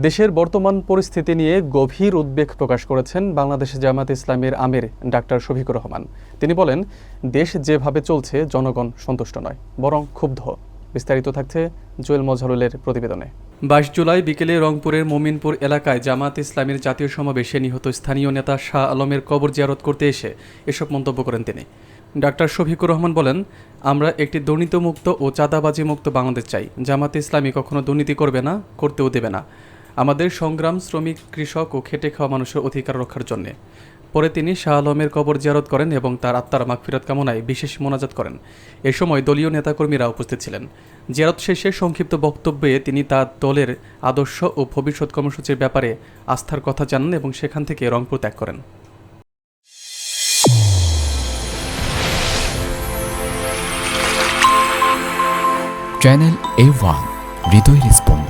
দেশের বর্তমান পরিস্থিতি নিয়ে গভীর উদ্বেগ প্রকাশ করেছেন বাংলাদেশ জামায়াতে ইসলামীর আমির ডাক্তার শফিকুর রহমান। তিনি বলেন, দেশ যেভাবে চলছে জনগণ সন্তুষ্ট নয়, বরং ক্ষুব্ধ। বিস্তারিত থাকছে জুয়েল মজহারুলের প্রতিবেদনে। 22 জুলাই বিকেলে রংপুরের মোমিনপুর এলাকায় জামায়াত ইসলামীর জাতীয় সমাবেশে নিহত স্থানীয় নেতা শাহ আলমের কবর জিয়ারত করতে এসে এসব মন্তব্য করেন তিনি। ডাক্তার শফিকুর রহমান বলেন, আমরা একটি দুর্নীতিমুক্ত ও চাঁদাবাজি মুক্ত বাংলাদেশ চাই। জামায়াত ইসলামী কখনো দুর্নীতি করবে না, করতেও দেবে না। আমাদের সংগ্রাম শ্রমিক, কৃষক ও খেটে খাওয়া মানুষের অধিকার রক্ষার জন্যে। পরে তিনি শাহ আলমের কবর জিয়ারত করেন এবং তার আত্মার মাগফিরাত কামনায় বিশেষ মোনাজাত করেন। এ সময় দলীয় নেতাকর্মীরা উপস্থিত ছিলেন। জিয়ারত শেষে সংক্ষিপ্ত বক্তব্যে তিনি তার দলের আদর্শ ও ভবিষ্যৎ কর্মসূচির ব্যাপারে আস্থার কথা জানান এবং সেখান থেকে রংপুর ত্যাগ করেন। চ্যানেল A1 হৃদয় রেসপন্স।